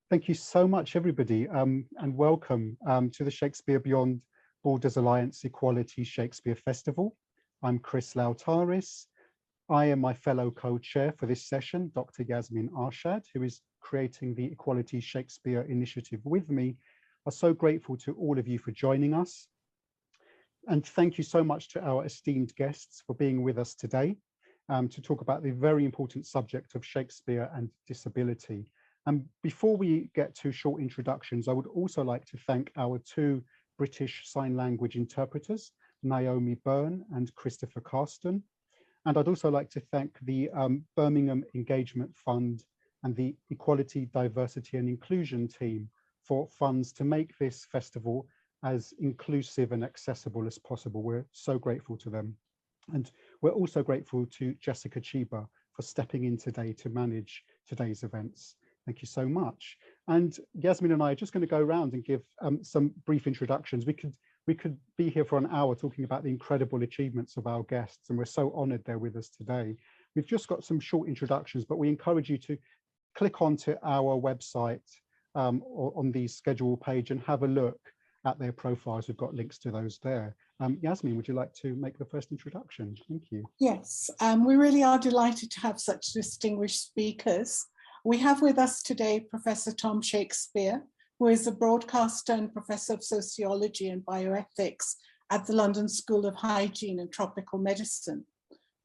Thank you so much, everybody, and welcome to the Shakespeare Beyond Borders Alliance Equality Shakespeare Festival. I'm Chris Laoutaris. I am my fellow co-chair for this session, Dr. Yasmin Arshad, who is creating the Equality Shakespeare Initiative with me. I'm so grateful to all of you for joining us. And thank you so much to our esteemed guests for being with us today to talk about the very important subject of Shakespeare and disability. And before we get to short introductions, I would also like to thank our two British Sign Language interpreters, Naomi Byrne and Christopher Carston. And I'd also like to thank the Birmingham Engagement Fund and the Equality, Diversity and Inclusion team for funds to make this festival as inclusive and accessible as possible. We're so grateful to them. And we're also grateful to Jessica Chiba for stepping in today to manage today's events. Thank you so much. And Yasmin and I are just going to go around and give some brief introductions. We could be here for an hour talking about the incredible achievements of our guests, and we're so honored they're with us today. We've just got some short introductions, but we encourage you to click onto our website or on the schedule page and have a look at their profiles. We've got links to those there. Yasmin, would you like to make the first introduction? Thank you. Yes, we really are delighted to have such distinguished speakers. We have with us today Professor Tom Shakespeare, who is a broadcaster and professor of sociology and bioethics at the London School of Hygiene and Tropical Medicine.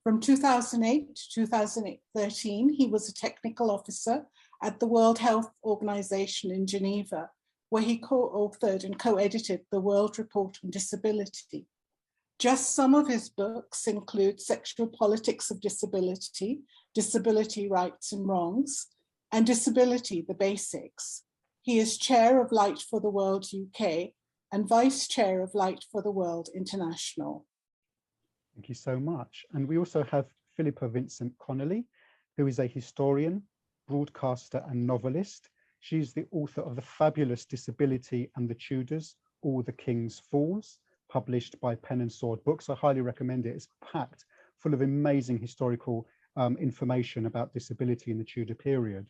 From 2008 to 2013, he was a technical officer at the World Health Organization in Geneva, where he co-authored and co-edited the World Report on Disability. Just some of his books include Sexual Politics of Disability, Disability Rights and Wrongs, and Disability, the Basics. He is chair of Light for the World UK and vice chair of Light for the World International. Thank you so much. And we also have Phillipa Vincent-Connolly, who is a historian, broadcaster and novelist. She's the author of the fabulous Disability and the Tudors, All the King's Falls, published by Pen and Sword Books. I highly recommend it. It's packed full of amazing historical information about disability in the Tudor period.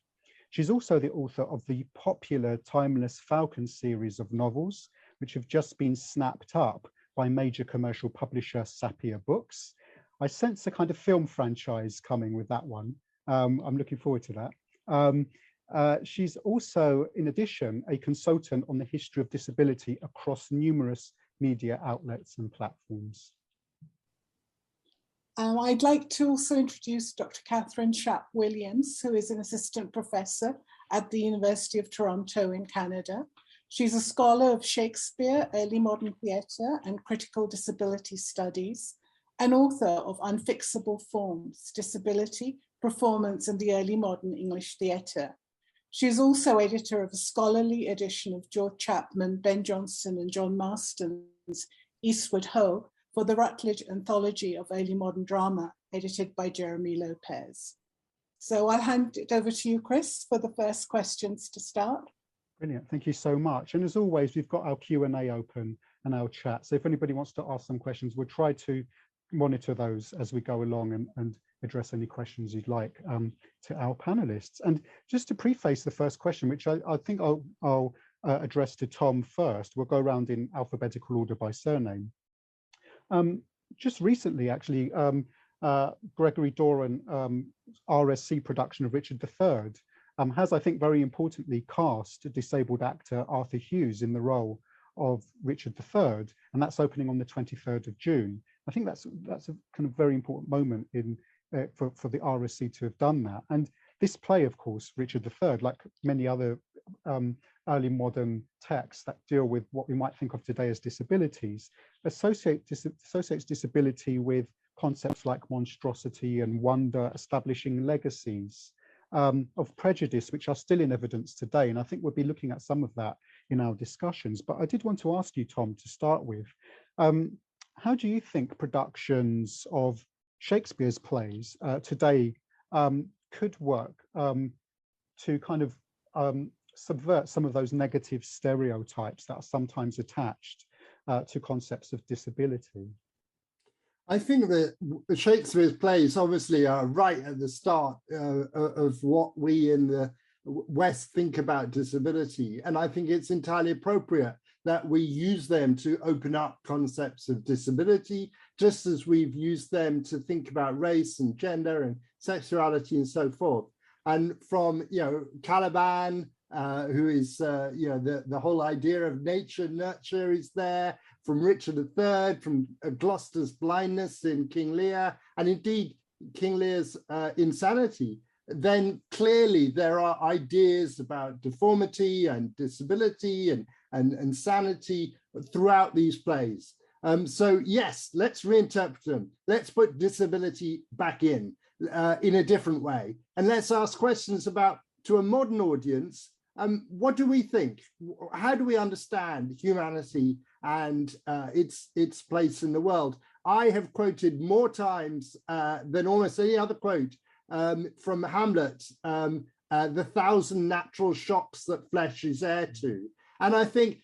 She's also the author of the popular Timeless Falcon series of novels, which have just been snapped up by major commercial publisher Sapir Books. I sense a kind of film franchise coming with that one. I'm looking forward to that. She's also, in addition, a consultant on the history of disability across numerous media outlets and platforms. I'd like to also introduce Dr. Katherine Schaap Williams, who is an assistant professor at the University of Toronto in Canada. She's a scholar of Shakespeare, early modern theatre, and critical disability studies, and author of Unfixable Forms, Disability, Performance, and the Early Modern English Theatre. She is also editor of a scholarly edition of George Chapman, Ben Jonson, and John Marston's Eastward Ho! For the Rutledge Anthology of Early Modern Drama, edited by Jeremy Lopez. So I'll hand it over to you, Chris, for the first questions to start. Brilliant, thank you so much. And as always, we've got our Q&A open and our chat. So if anybody wants to ask some questions, we'll try to monitor those as we go along and address any questions you'd like to our panelists. And just to preface the first question, which I think I'll address to Tom first, we'll go around in alphabetical order by surname. Just recently, actually, Gregory Doran RSC production of Richard III has, I think, very importantly cast disabled actor Arthur Hughes in the role of Richard III, and that's opening on the 23rd of June. I think that's a kind of very important moment in for the RSC to have done that. And this play, of course, Richard III, like many other early modern texts that deal with what we might think of today as disabilities, associates disability with concepts like monstrosity and wonder, establishing legacies of prejudice, which are still in evidence today. And I think we'll be looking at some of that in our discussions. But I did want to ask you, Tom, to start with, how do you think productions of Shakespeare's plays today could work to kind of subvert some of those negative stereotypes that are sometimes attached to concepts of disability? I think that Shakespeare's plays obviously are right at the start of what we in the West think about disability. And I think it's entirely appropriate that we use them to open up concepts of disability, just as we've used them to think about race and gender and sexuality and so forth. And from, Caliban, who is, the whole idea of nature, nurture is there, from Richard III, from Gloucester's blindness in King Lear, and indeed King Lear's insanity, then clearly there are ideas about deformity and disability and sanity throughout these plays. So yes, let's reinterpret them. Let's put disability back in a different way. And let's ask questions about, to a modern audience, what do we think? How do we understand humanity and its place in the world? I have quoted more times than almost any other quote from Hamlet, the 1,000 natural shocks that flesh is heir to. And I think,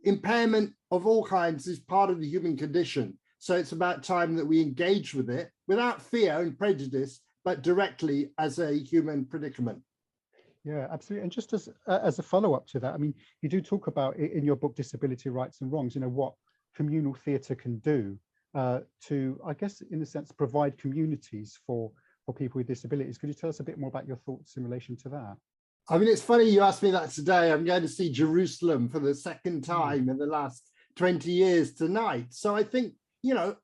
impairment of all kinds is part of the human condition. So it's about time that we engage with it without fear and prejudice, but directly as a human predicament. Yeah, absolutely. And just as a follow-up to that, I mean, you do talk about in your book, Disability, Rights and Wrongs, what communal theatre can do to, I guess, in a sense, provide communities for people with disabilities. Could you tell us a bit more about your thoughts in relation to that? I mean, it's funny you asked me that today. I'm going to see Jerusalem for the second time in the last 20 years tonight. So I think,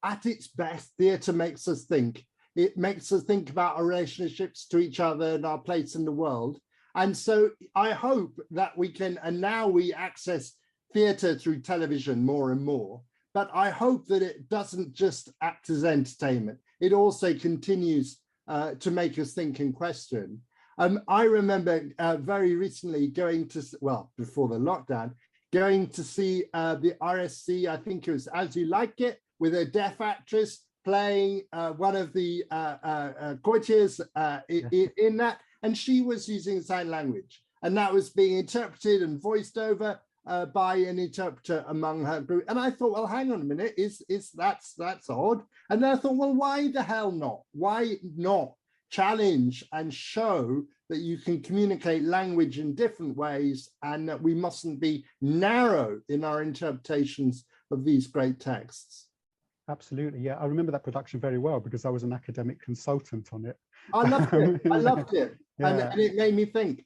at its best, theatre makes us think. It makes us think about our relationships to each other and our place in the world. And so I hope that we can, and now we access theatre through television more and more, but I hope that it doesn't just act as entertainment. It also continues to make us think and question. I remember very recently going to, before the lockdown, going to see the RSC, I think it was As You Like It, with a deaf actress playing one of the courtiers in that, and she was using sign language, and that was being interpreted and voiced over by an interpreter among her group. And I thought, well, hang on a minute, that's odd. And then I thought, well, why the hell not? Why not challenge and show that you can communicate language in different ways, and that we mustn't be narrow in our interpretations of these great texts? Absolutely, yeah. I remember that production very well because I was an academic consultant on it. I loved it. I loved it. Yeah. And it made me think.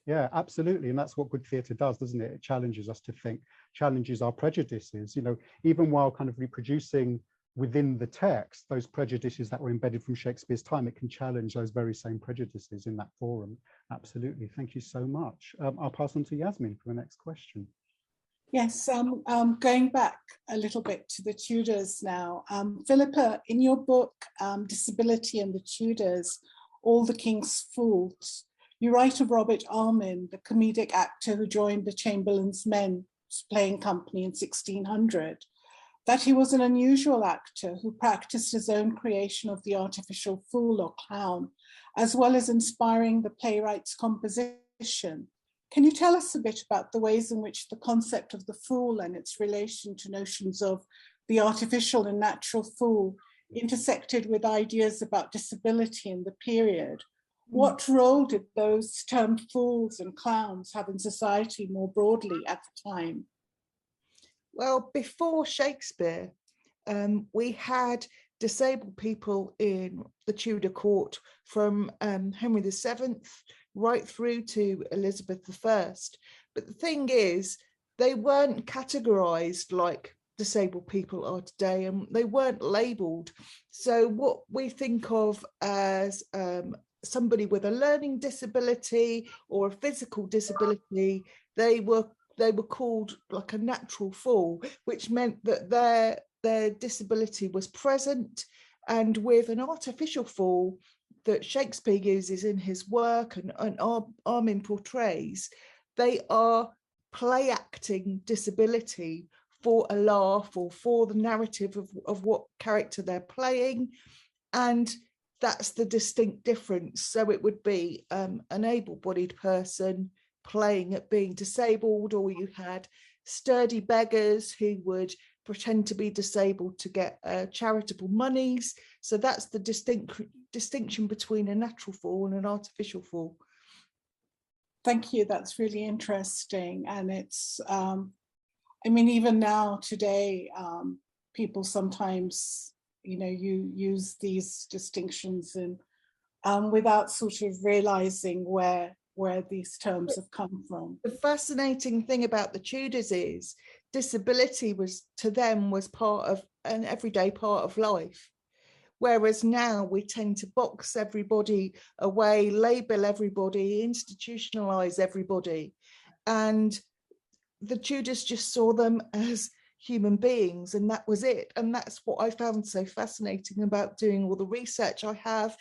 Yeah, absolutely. And that's what good theatre does, doesn't it? It challenges us to think, challenges our prejudices, even while kind of reproducing within the text those prejudices that were embedded from Shakespeare's time. It can challenge those very same prejudices in that forum. Absolutely. Thank you so much. I'll pass on to Yasmin for the next question. Yes, going back a little bit to the Tudors now. Phillipa, in your book, Disability and the Tudors, All the King's Fools, you write of Robert Armin, the comedic actor who joined the Chamberlain's Men playing company in 1600, that he was an unusual actor who practiced his own creation of the artificial fool or clown, as well as inspiring the playwright's composition. Can you tell us a bit about the ways in which the concept of the fool and its relation to notions of the artificial and natural fool intersected with ideas about disability in the period? What role did those termed fools and clowns have in society more broadly at the time? Well, before Shakespeare, we had disabled people in the Tudor court from Henry VII right through to Elizabeth I. But the thing is, they weren't categorized like disabled people are today, and they weren't labeled. So what we think of as somebody with a learning disability or a physical disability, they were called like a natural fool, which meant that their disability was present. And with an artificial fool that Shakespeare uses in his work and Armin portrays, they are play acting disability for a laugh or for the narrative of what character they're playing. And that's the distinct difference. So it would be an able-bodied person playing at being disabled, or you had sturdy beggars who would pretend to be disabled to get charitable monies. So that's the distinction between a natural fool and an artificial fool. Thank you. That's really interesting. And it's, I mean, even now today, people sometimes, you know, you use these distinctions and without sort of realizing where these terms have come from. The fascinating thing about the Tudors is disability was, to them, was part of an everyday part of life. Whereas now we tend to box everybody away, label everybody, institutionalize everybody. And the Tudors just saw them as human beings, and that was it. And that's what I found so fascinating about doing all the research I have.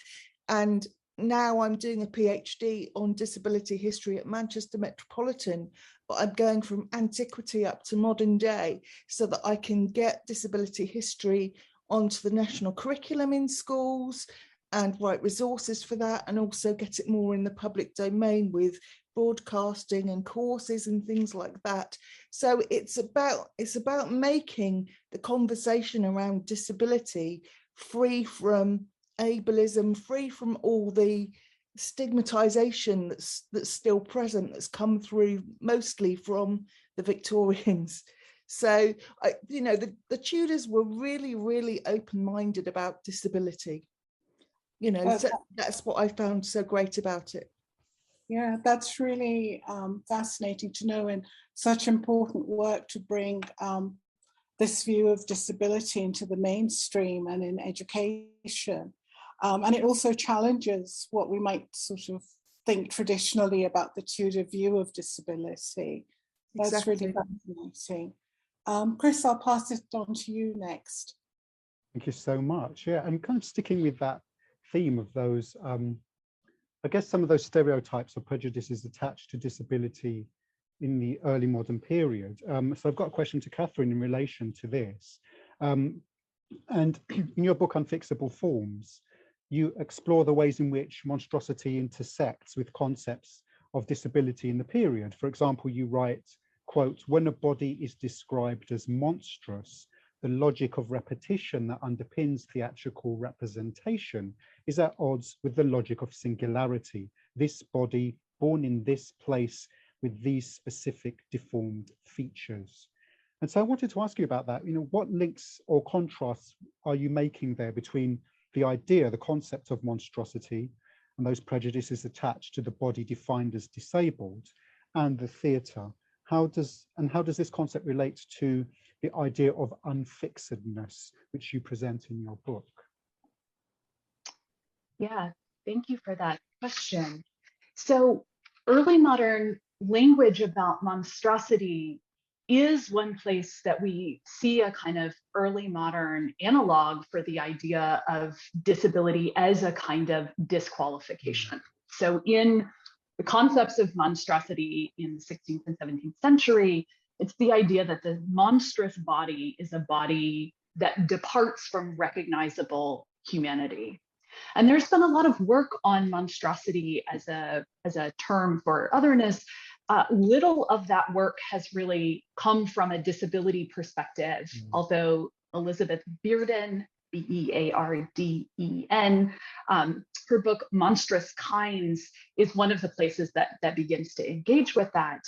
And now I'm doing a PhD on disability history at Manchester Metropolitan, but I'm going from antiquity up to modern day so that I can get disability history onto the national curriculum in schools and write resources for that, and also get it more in the public domain with broadcasting and courses and things like that. So it's about making the conversation around disability free from ableism, free from all the stigmatization that's still present, that's come through mostly from the Victorians. So, you know, the Tudors were really, really open-minded about disability. You know, so that's what I found so great about it. Yeah, that's really fascinating to know, and such important work to bring this view of disability into the mainstream and in education. And it also challenges what we might sort of think traditionally about the Tudor view of disability. That's Exactly. really fascinating. Chris, I'll pass it on to you next. Thank you so much. Yeah, and kind of sticking with that theme of those, I guess some of those stereotypes or prejudices attached to disability in the early modern period. So I've got a question to Katherine in relation to this. And in your book, Unfixable Forms, you explore the ways in which monstrosity intersects with concepts of disability in the period. For example, you write, quote, "When a body is described as monstrous, the logic of repetition that underpins theatrical representation is at odds with the logic of singularity. This body, born in this place with these specific deformed features." And so I wanted to ask you about that. You know, what links or contrasts are you making there between the idea, the concept of monstrosity and those prejudices attached to the body defined as disabled and the theatre? How does this concept relate to the idea of unfixedness, which you present in your book? Yeah, thank you for that question. So early modern language about monstrosity is one place that we see a kind of early modern analog for the idea of disability as a kind of disqualification. So in the concepts of monstrosity in the 16th and 17th century, it's the idea that the monstrous body is a body that departs from recognizable humanity. And there's been a lot of work on monstrosity as a term for otherness. Little of that work has really come from a disability perspective, although Elizabeth Bearden, B-E-A-R-D-E-N, her book Monstrous Kinds is one of the places that begins to engage with that.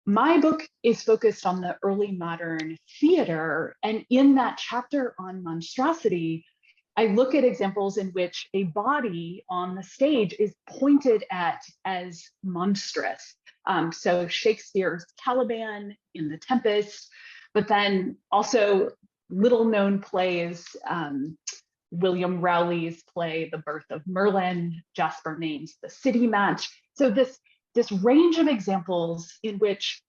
My book is focused on the early modern theater, and in that chapter on monstrosity, I look at examples in which a body on the stage is pointed at as monstrous. So Shakespeare's Caliban in The Tempest, but then also little known plays, William Rowley's play, The Birth of Merlin, Jasper Names The City Match. So this range of examples in which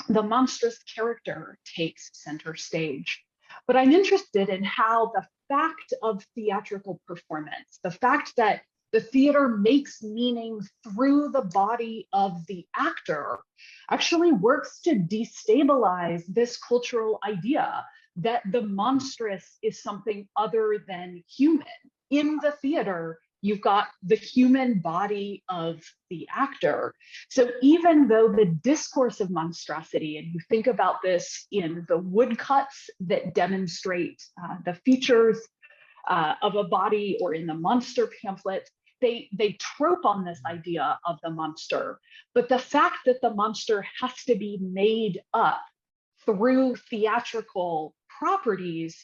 the monstrous character takes center stage. But I'm interested in how the fact of theatrical performance, the fact that the theater makes meaning through the body of the actor, actually works to destabilize this cultural idea that the monstrous is something other than human. In the theater, you've got the human body of the actor. So even though the discourse of monstrosity, and you think about this in the woodcuts that demonstrate the features of a body, or in the monster pamphlet, they trope on this idea of the monster, but the fact that the monster has to be made up through theatrical properties,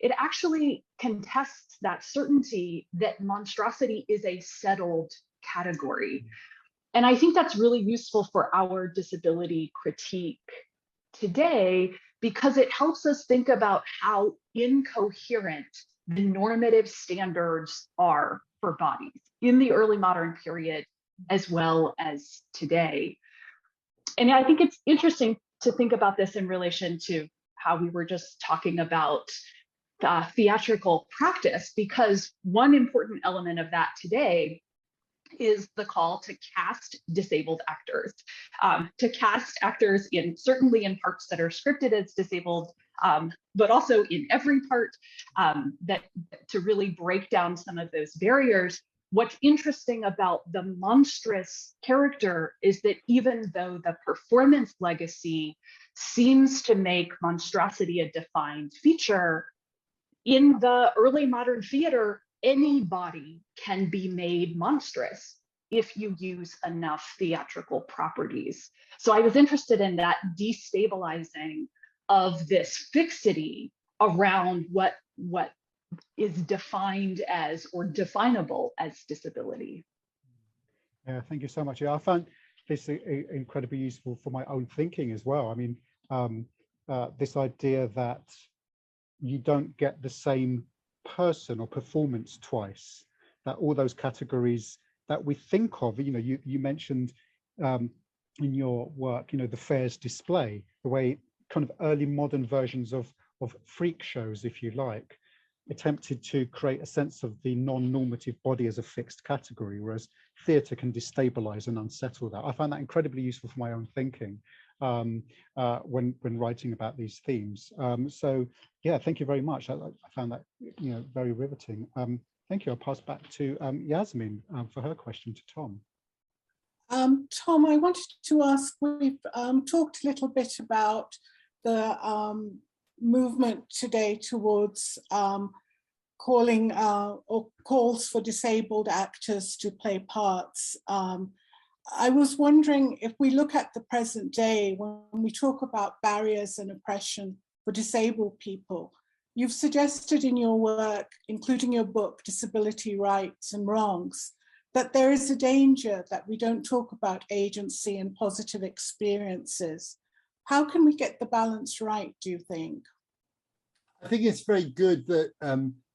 it actually contests that certainty that monstrosity is a settled category. And I think that's really useful for our disability critique today, because it helps us think about how incoherent the normative standards are for bodies in the early modern period as well as today. And I think it's interesting to think about this in relation to how we were just talking about theatrical practice, because one important element of that today is the call to cast disabled actors, to cast actors certainly in parts that are scripted as disabled, but also in every part, that to really break down some of those barriers. What's interesting about the monstrous character is that even though the performance legacy seems to make monstrosity a defined feature, in the early modern theater, anybody can be made monstrous if you use enough theatrical properties. So I was interested in that destabilizing of this fixity around what is defined as or definable as disability. Yeah, thank you so much. Yeah, I found this incredibly useful for my own thinking as well. I mean, this idea that you don't get the same person or performance twice, that all those categories that we think of, you mentioned in your work, the Fairs display, the way kind of early modern versions of freak shows, if you like, attempted to create a sense of the non-normative body as a fixed category, whereas theatre can destabilize and unsettle that. I found that incredibly useful for my own thinking when writing about these themes. So yeah, thank you very much. I found that very riveting. Thank you. I'll pass back to Yasmin for her question to Tom. Tom, I wanted to ask, we've talked a little bit about the movement today towards calling or calls for disabled actors to play parts. I was wondering, if we look at the present day, when we talk about barriers and oppression for disabled people, you've suggested in your work, including your book, Disability Rights and Wrongs, that there is a danger that we don't talk about agency and positive experiences. How can we get the balance right, do you think? I think it's very good that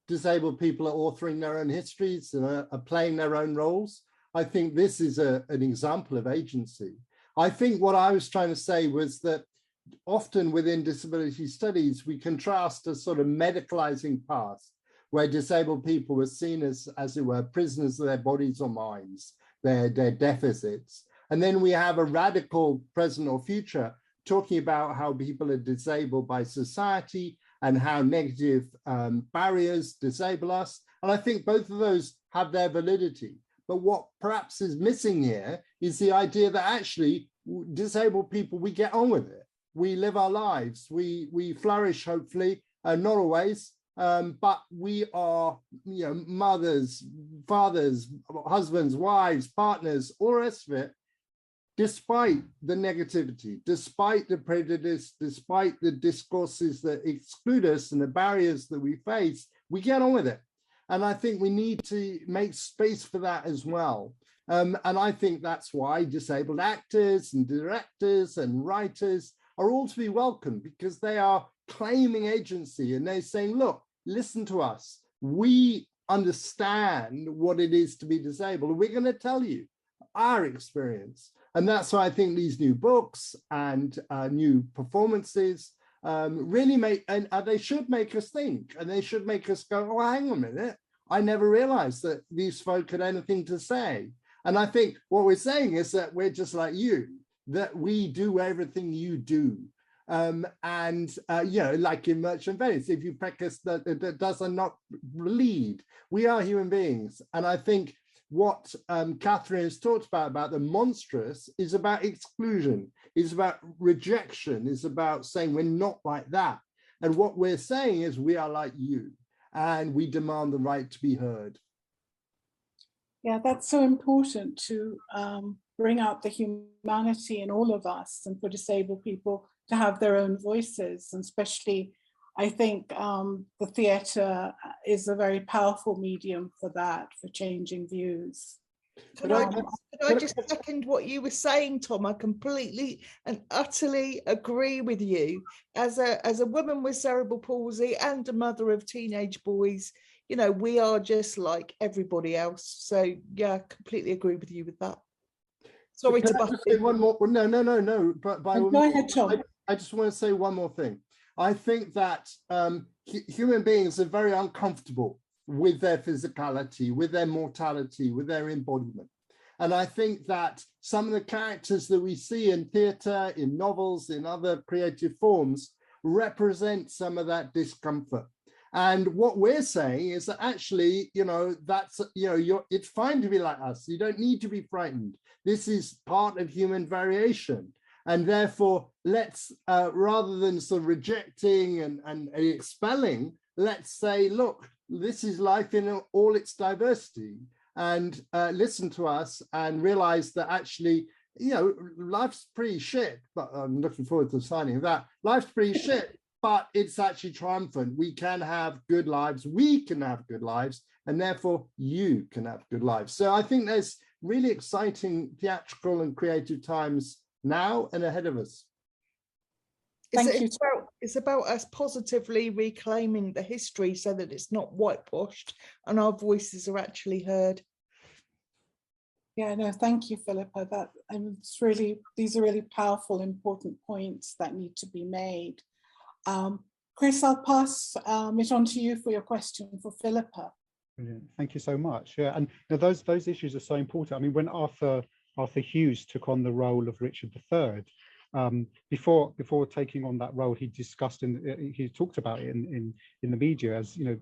disabled people are authoring their own histories and are playing their own roles. I think this is an example of agency. I think what I was trying to say was that often within disability studies, we contrast a sort of medicalizing past where disabled people were seen as it were, prisoners of their bodies or minds, their deficits. And then we have a radical present or future talking about how people are disabled by society and how negative barriers disable us. And I think both of those have their validity. But what perhaps is missing here is the idea that actually disabled people, we get on with it. We live our lives, we flourish, hopefully, not always, but we are, mothers, fathers, husbands, wives, partners, all the rest of it, despite the negativity, despite the prejudice, despite the discourses that exclude us and the barriers that we face, we get on with it. And I think we need to make space for that as well. And I think that's why disabled actors and directors and writers are all to be welcomed, because they are claiming agency and they're saying, look, listen to us. We understand what it is to be disabled. And we're going to tell you our experience. And that's why I think these new books and new performances really make, and they should make us think, and they should make us go, oh, hang on a minute. I never realized that these folk had anything to say. And I think what we're saying is that we're just like you, that we do everything you do. Like in Merchant Venice, if you practice that does not bleed, we are human beings. And I think what Katherine has talked about the monstrous is about exclusion, is about rejection, is about saying we're not like that. And what we're saying is we are like you, and we demand the right to be heard. Yeah, that's so important to bring out the humanity in all of us and for disabled people to have their own voices. And especially, I think the theatre is a very powerful medium for that, for changing views. Could I just second what you were saying, Tom? I completely and utterly agree with you. As a woman with cerebral palsy and a mother of teenage boys, you know, we are just like everybody else. So yeah, I completely agree with you with that. Sorry to butt in. One more. No. But by Go ahead, Tom. I just want to say one more thing. I think that human beings are very uncomfortable with their physicality, with their mortality, with their embodiment. And I think that some of the characters that we see in theatre, in novels, in other creative forms represent some of that discomfort. And what we're saying is that actually, you know, that's, you know, it's fine to be like us. You don't need to be frightened. This is part of human variation. And therefore, let's, rather than sort of rejecting and expelling, let's say, look, this is life in all its diversity, and listen to us and realize that actually, you know, life's pretty shit, but I'm looking forward to signing that. Life's pretty shit, but it's actually triumphant. We can have good lives, we can have good lives, and therefore you can have good lives. So I think there's really exciting theatrical and creative times now and ahead of us. It's about us positively reclaiming the history so that it's not whitewashed and our voices are actually heard. Yeah, no, thank you, Philippa. These are really powerful, important points that need to be made. Chris, I'll pass it on to you for your question for Philippa. Brilliant. Thank you so much. Yeah, and you know, those issues are so important. I mean, when Arthur Hughes took on the role of Richard III, before taking on that role, he talked about it in the media as, you know,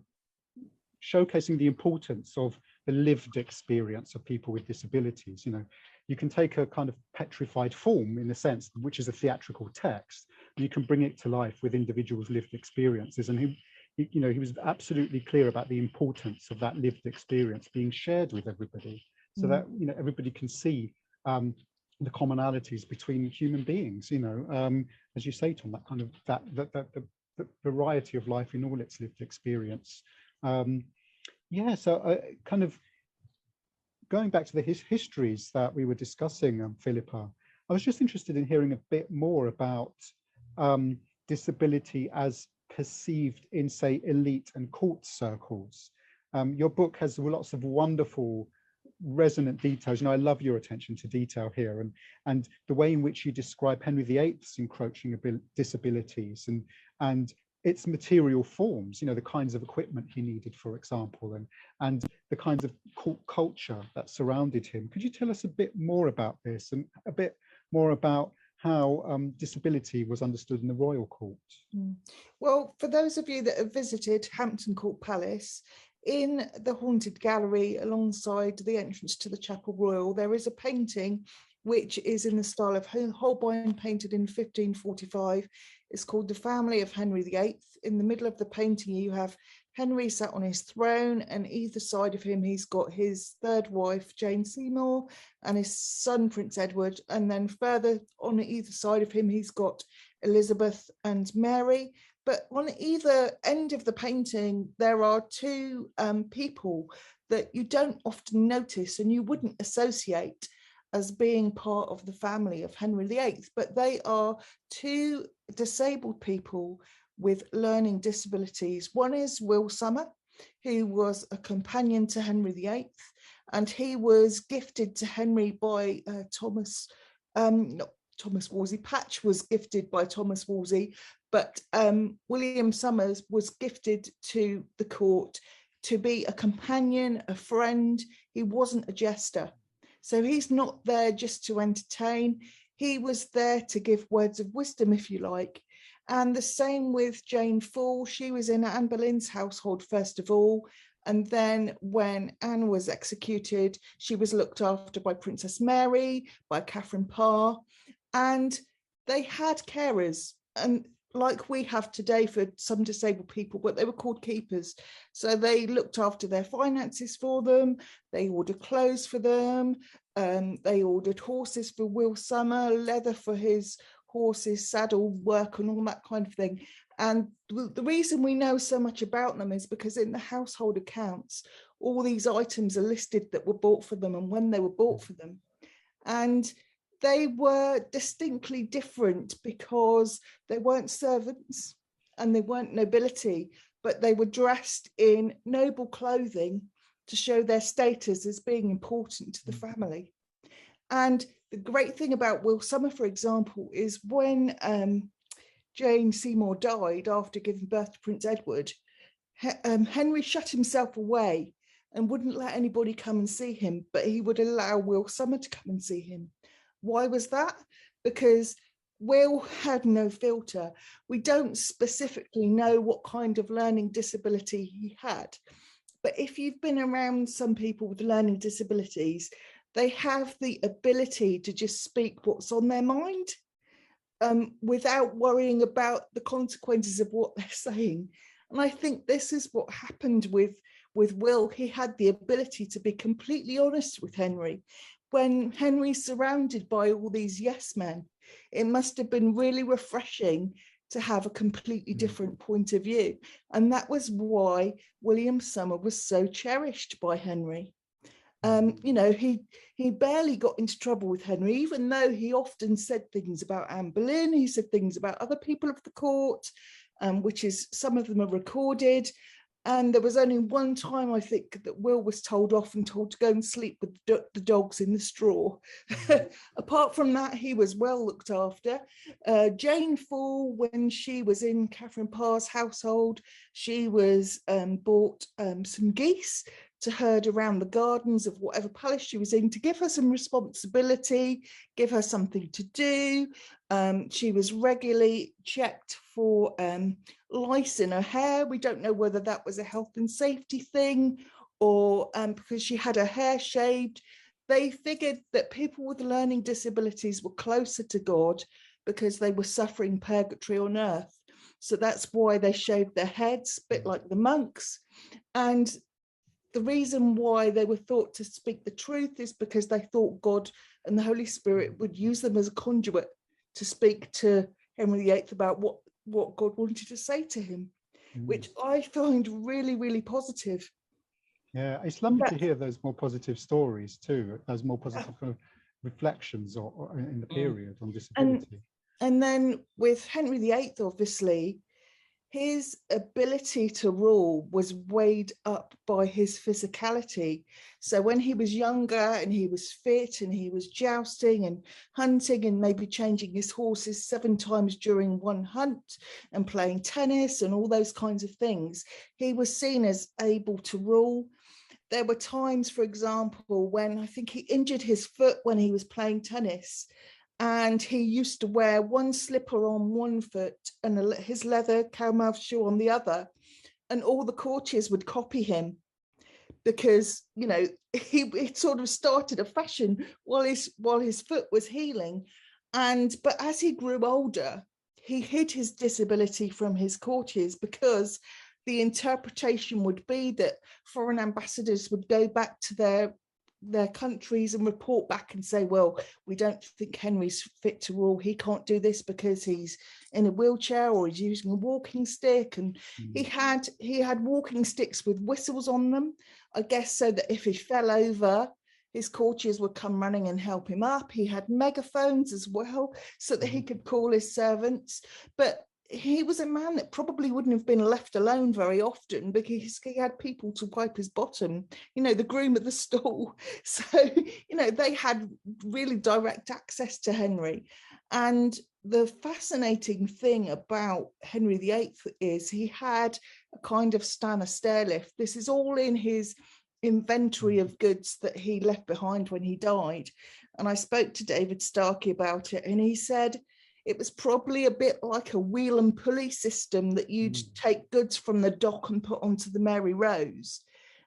showcasing the importance of the lived experience of people with disabilities. You know, you can take a kind of petrified form, in a sense, which is a theatrical text, and you can bring it to life with individuals' lived experiences. And he was absolutely clear about the importance of that lived experience being shared with everybody, so that, you know, everybody can see the commonalities between human beings. You know, as you say, Tom, that kind of the variety of life in all its lived experience. Yeah, so kind of going back to the histories that we were discussing, Philippa, I was just interested in hearing a bit more about disability as perceived in, say, elite and court circles. Your book has lots of wonderful resonant details. You know, I love your attention to detail here, and the way in which you describe Henry VIII's encroaching disabilities and its material forms, you know, the kinds of equipment he needed, for example, and the kinds of court culture that surrounded him. Could you tell us a bit more about this, and a bit more about how disability was understood in the royal court? Well, for those of you that have visited Hampton Court Palace, in the Haunted Gallery alongside the entrance to the Chapel Royal, there is a painting which is in the style of Holbein, painted in 1545. It's called The Family of Henry VIII. In the middle of the painting, you have Henry sat on his throne, and either side of him, he's got his third wife, Jane Seymour, and his son, Prince Edward. And then further on either side of him, he's got Elizabeth and Mary. But on either end of the painting, there are two people that you don't often notice and you wouldn't associate as being part of the family of Henry VIII, but they are two disabled people with learning disabilities. One is Will Summer, who was a companion to Henry VIII, and he was gifted to Henry by not Thomas Wolsey. Patch was gifted by Thomas Wolsey, but William Somers was gifted to the court to be a companion, a friend. He wasn't a jester. So he's not there just to entertain. He was there to give words of wisdom, if you like. And the same with Jane Fall. She was in Anne Boleyn's household first of all. And then when Anne was executed, she was looked after by Princess Mary, by Catherine Parr. And they had carers. And like we have today for some disabled people, but they were called keepers. So they looked after their finances for them, they ordered clothes for them, they ordered horses for Will Summer, leather for his horses, saddle work and all that kind of thing. And the reason we know so much about them is because in the household accounts, all these items are listed that were bought for them and when they were bought for them. And they were distinctly different because they weren't servants and they weren't nobility, but they were dressed in noble clothing to show their status as being important to the family. And the great thing about Will Summer, for example, is when Jane Seymour died after giving birth to Prince Edward, Henry shut himself away and wouldn't let anybody come and see him, but he would allow Will Summer to come and see him. Why was that? Because Will had no filter. We don't specifically know what kind of learning disability he had. But if you've been around some people with learning disabilities, they have the ability to just speak what's on their mind without worrying about the consequences of what they're saying. And I think this is what happened with Will. He had the ability to be completely honest with Henry. When Henry's surrounded by all these yes men, it must have been really refreshing to have a completely different point of view. And that was why William Summer was so cherished by Henry. You know, he barely got into trouble with Henry, even though he often said things about Anne Boleyn, he said things about other people of the court, which is, some of them are recorded. And there was only one time, I think, that Will was told off and told to go and sleep with the dogs in the straw. Apart from that, he was well looked after. Jane Fall, when she was in Catherine Parr's household, she was bought some geese to herd around the gardens of whatever palace she was in to give her some responsibility, give her something to do. She was regularly checked for lice in her hair. We don't know whether that was a health and safety thing or because she had her hair shaved. They figured that people with learning disabilities were closer to God because they were suffering purgatory on earth. So that's why they shaved their heads, a bit like the monks. And the reason why they were thought to speak the truth is because they thought God and the Holy Spirit would use them as a conduit to speak to Henry VIII about what God wanted to say to him, which I find really, really positive. Yeah, it's lovely to hear those more positive stories too, those more positive kind of reflections or in the period on disability. And then with Henry VIII, obviously, his ability to rule was weighed up by his physicality. So when he was younger and he was fit and he was jousting and hunting and maybe changing his horses 7 times during one hunt and playing tennis and all those kinds of things, he was seen as able to rule. There were times, for example, when I think he injured his foot when he was playing tennis, and he used to wear one slipper on one foot and his leather cowmouth shoe on the other. And all the courtiers would copy him because, you know, he sort of started a fashion while his foot was healing. But as he grew older, he hid his disability from his courtiers because the interpretation would be that foreign ambassadors would go back to their countries and report back and say, well, we don't think Henry's fit to rule. He can't do this because he's in a wheelchair or he's using a walking stick. And he had walking sticks with whistles on them, I guess, so that if he fell over, his courtiers would come running and help him up. He had megaphones as well so that he could call his servants. But he was a man that probably wouldn't have been left alone very often because he had people to wipe his bottom, you know, the groom of the stall. So, you know, they had really direct access to Henry. And the fascinating thing about Henry VIII is he had a kind of Stanner stair lift. This is all in his inventory of goods that he left behind when he died. And I spoke to David Starkey about it, and he said, it was probably a bit like a wheel and pulley system that you'd take goods from the dock and put onto the Mary Rose.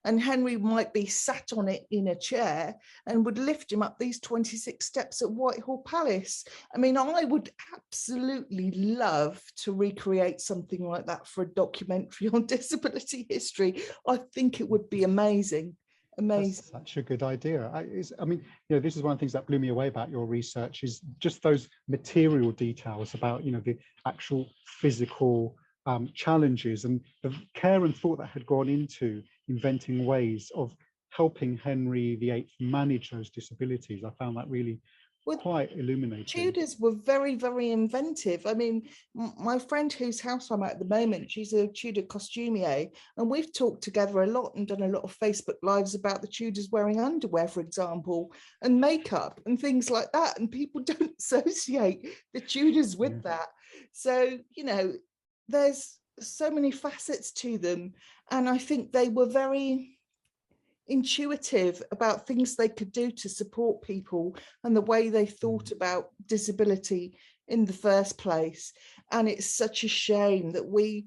and Henry might be sat on it in a chair and would lift him up these 26 steps at Whitehall Palace. I mean, I would absolutely love to recreate something like that for a documentary on disability history. I think it would be amazing. Amazing. That's such a good idea. I mean, you know, this is one of the things that blew me away about your research, is just those material details about, you know, the actual physical challenges and the care and thought that had gone into inventing ways of helping Henry VIII manage those disabilities. I found that really quite illuminating. Tudors were very, very inventive. I mean, my friend whose house I'm at the moment, she's a Tudor costumier, and we've talked together a lot and done a lot of Facebook Lives about the Tudors wearing underwear, for example, and makeup and things like that. And people don't associate the Tudors with that. So, you know, there's so many facets to them. And I think they were very intuitive about things they could do to support people and the way they thought about disability in the first place. And it's such a shame that we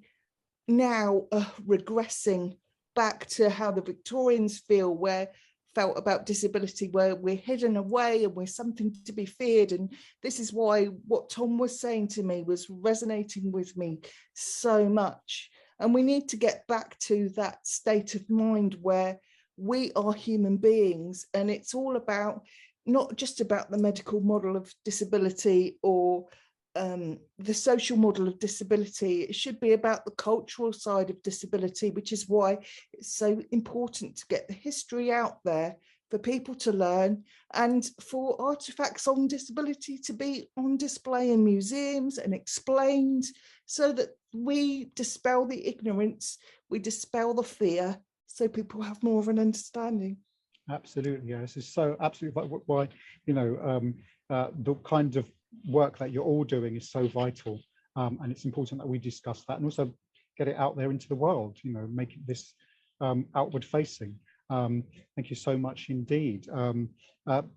now are regressing back to how the Victorians felt about disability, where we're hidden away and we're something to be feared. And this is why what Tom was saying to me was resonating with me so much. And we need to get back to that state of mind where we are human beings, and it's all about, not just about the medical model of disability or the social model of disability. It should be about the cultural side of disability, which is why it's so important to get the history out there for people to learn, and for artifacts on disability to be on display in museums and explained, so that we dispel the ignorance, we dispel the fear, so people have more of an understanding. Absolutely, yeah. This is so absolutely why, you know, the kind of work that you're all doing is so vital, and it's important that we discuss that and also get it out there into the world, you know, make this outward facing. Thank you so much indeed.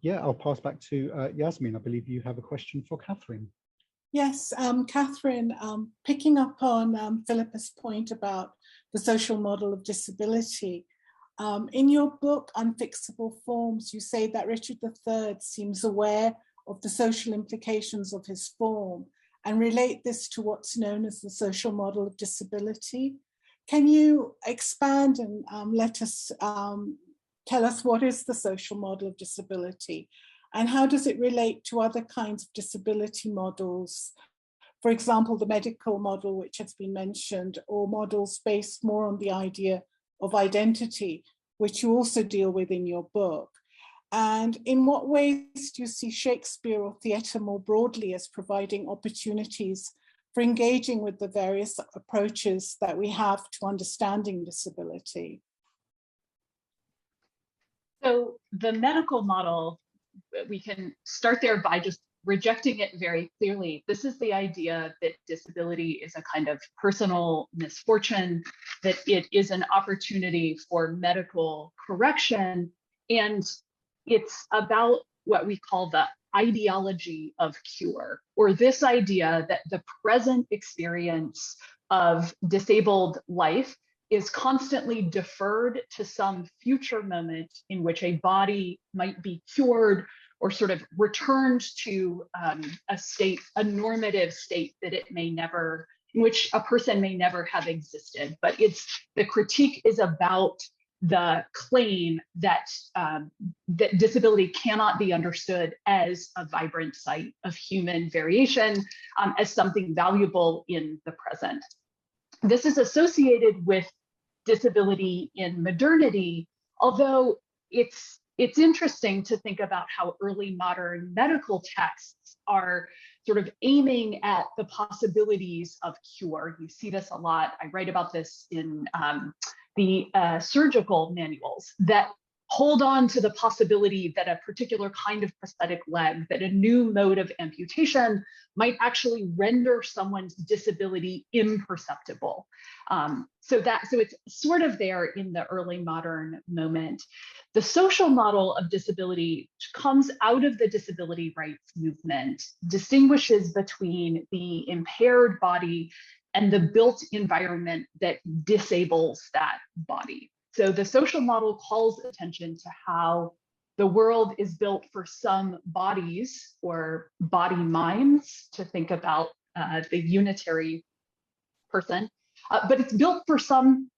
Yeah, I'll pass back to Yasmin. I believe you have a question for Katherine. Yes, Katherine, picking up on Philippa's point about the social model of disability, in your book, Unfixable Forms, you say that Richard III seems aware of the social implications of his form and relate this to what's known as the social model of disability. Can you expand and let us tell us what is the social model of disability and how does it relate to other kinds of disability models? For example, the medical model, which has been mentioned, or models based more on the idea of identity, which you also deal with in your book. And in what ways do you see Shakespeare or theatre more broadly as providing opportunities for engaging with the various approaches that we have to understanding disability? So the medical model, we can start there by just rejecting it very clearly. This is the idea that disability is a kind of personal misfortune, that it is an opportunity for medical correction, and it's about what we call the ideology of cure, or this idea that the present experience of disabled life is constantly deferred to some future moment in which a body might be cured or sort of returned to a state, a normative state that it may never, in which a person may never have existed. But the critique is about the claim that that disability cannot be understood as a vibrant site of human variation, as something valuable in the present. This is associated with disability in modernity, although it's interesting to think about how early modern medical texts are sort of aiming at the possibilities of cure. You see this a lot. I write about this in the surgical manuals that hold on to the possibility that a particular kind of prosthetic leg, that a new mode of amputation might actually render someone's disability imperceptible. So it's sort of there in the early modern moment. The social model of disability comes out of the disability rights movement, distinguishes between the impaired body and the built environment that disables that body. So the social model calls attention to how the world is built for some bodies or body minds, to think about the unitary person, but it's built for some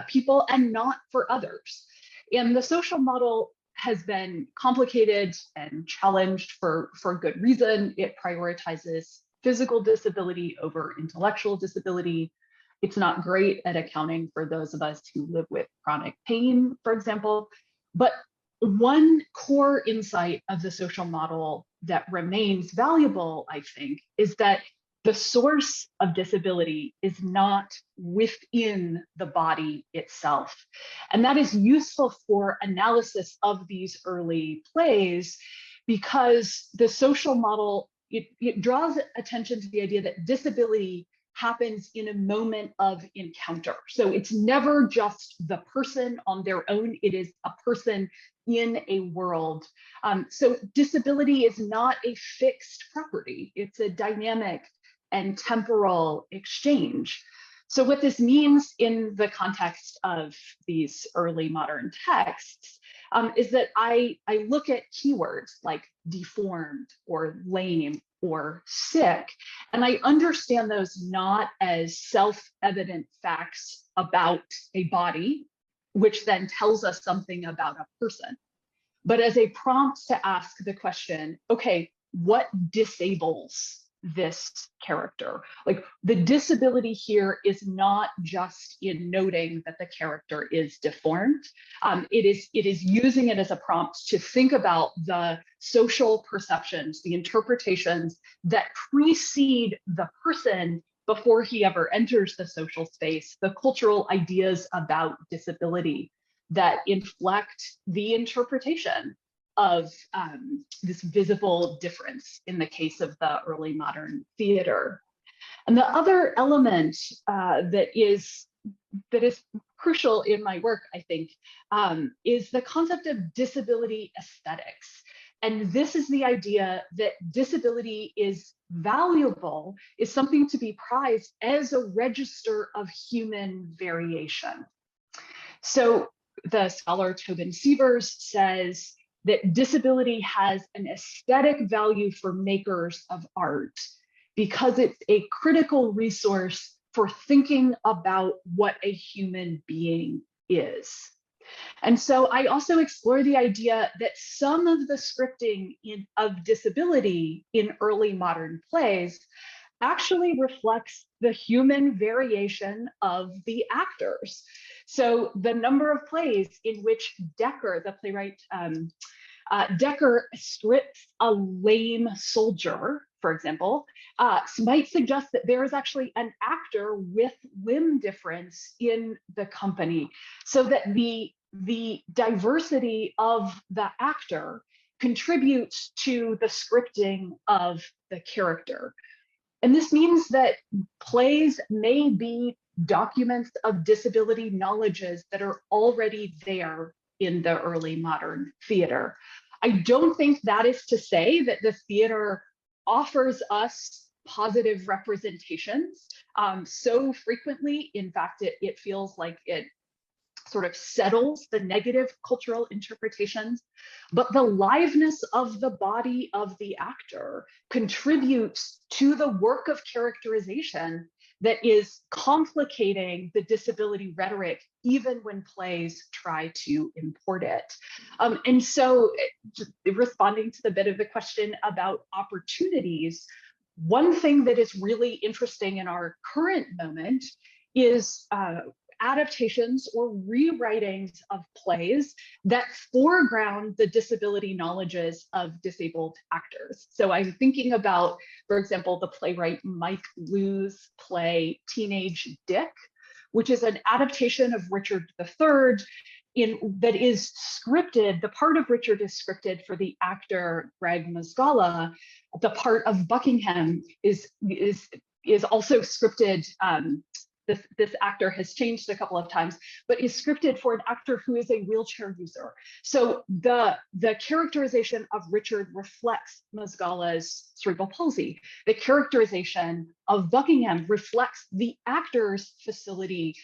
people and not for others. And the social model has been complicated and challenged for good reason. It prioritizes physical disability over intellectual disability. It's not great at accounting for those of us who live with chronic pain, for example. But one core insight of the social model that remains valuable, I think, is that the source of disability is not within the body itself. And that is useful for analysis of these early plays, because the social model, it draws attention to the idea that disability happens in a moment of encounter. So it's never just the person on their own, it is a person in a world. So disability is not a fixed property, it's a dynamic and temporal exchange. So what this means in the context of these early modern texts is that I look at keywords like deformed or lame or sick, and I understand those not as self-evident facts about a body, which then tells us something about a person, but as a prompt to ask the question, okay, what disables this character? Like, the disability here is not just in noting that the character is deformed. It is using it as a prompt to think about the social perceptions, the interpretations that precede the person before he ever enters the social space, the cultural ideas about disability that inflect the interpretation of this visible difference in the case of the early modern theater. And the other element that is crucial in my work, I think, is the concept of disability aesthetics. And this is the idea that disability is valuable, is something to be prized as a register of human variation. So the scholar Tobin Sievers says that disability has an aesthetic value for makers of art because it's a critical resource for thinking about what a human being is. And so I also explore the idea that some of the scripting of disability in early modern plays actually reflects the human variation of the actors. So the number of plays in which Dekker, the playwright, Dekker scripts a lame soldier, for example, might suggest that there is actually an actor with limb difference in the company, so that the diversity of the actor contributes to the scripting of the character. And this means that plays may be documents of disability knowledges that are already there in the early modern theater. I don't think that is to say that the theater offers us positive representations so frequently. In fact, it feels like it sort of settles the negative cultural interpretations, but the liveness of the body of the actor contributes to the work of characterization that is complicating the disability rhetoric, even when plays try to import it. And so, just responding to the bit of the question about opportunities, one thing that is really interesting in our current moment is adaptations or rewritings of plays that foreground the disability knowledges of disabled actors. So I'm thinking about, for example, the playwright Mike Liu's play Teenage Dick, which is an adaptation of Richard III that is scripted. The part of Richard is scripted for the actor Greg Mazgala. The part of Buckingham is also scripted this actor has changed a couple of times, but is scripted for an actor who is a wheelchair user. So the characterization of Richard reflects Mazgala's cerebral palsy. The characterization of Buckingham reflects the actor's facility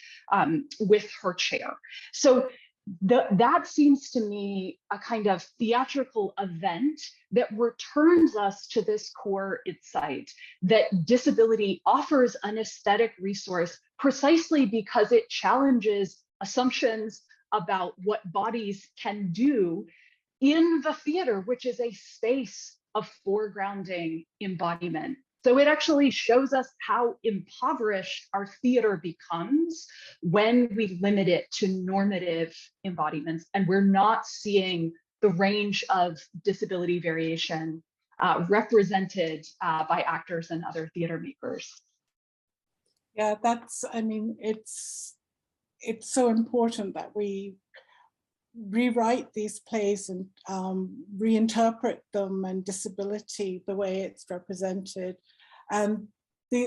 with her chair. So that seems to me a kind of theatrical event that returns us to this core insight that disability offers an aesthetic resource precisely because it challenges assumptions about what bodies can do in the theater, which is a space of foregrounding embodiment. So it actually shows us how impoverished our theater becomes when we limit it to normative embodiments, and we're not seeing the range of disability variation represented by actors and other theater makers. Yeah, I mean, it's so important that we rewrite these plays and reinterpret them and disability the way it's represented. And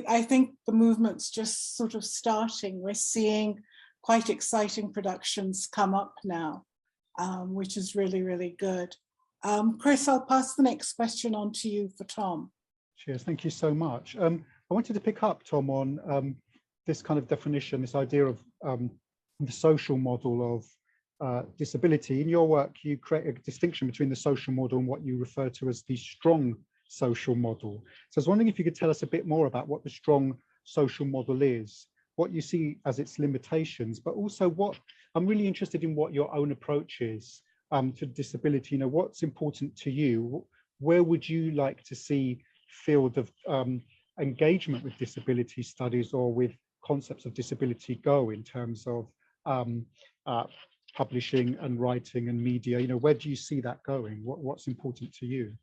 I think the movement's just sort of starting. We're seeing quite exciting productions come up now, which is really, really good. Chris, I'll pass the next question on to you for Tom. Cheers, thank you so much. I wanted to pick up, Tom, on this kind of definition, this idea of the social model of disability. In your work, you create a distinction between the social model and what you refer to as the strong social model. So I was wondering if you could tell us a bit more about what the strong social model is, what you see as its limitations, but also what I'm really interested in what your own approach is to disability. You know, what's important to you? Where would you like to see field of engagement with disability studies or with concepts of disability go in terms of publishing and writing and media? You know, where do you see that going? What's important to you?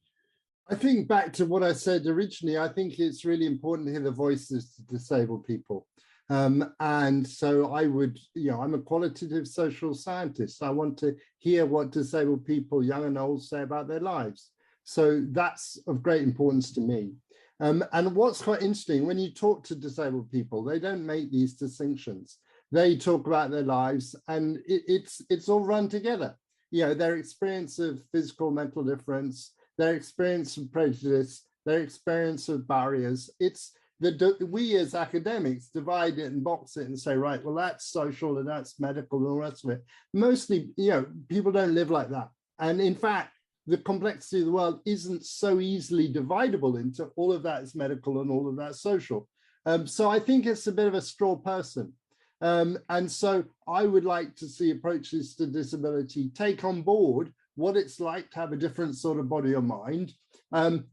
I think back to what I said originally, I think it's really important to hear the voices of disabled people. And so I would, you know, I'm a qualitative social scientist. I want to hear what disabled people, young and old, say about their lives. So that's of great importance to me. And what's quite interesting, when you talk to disabled people, they don't make these distinctions. They talk about their lives and it's all run together. You know, their experience of physical, mental difference, their experience of prejudice, their experience of barriers. It's we as academics divide it and box it and say, right, well, that's social and that's medical and all the rest of it. Mostly, you know, people don't live like that. And in fact, the complexity of the world isn't so easily dividable into all of that is medical and all of that social. So I think it's a bit of a straw person. And so I would like to see approaches to disability take on board what it's like to have a different sort of body or mind,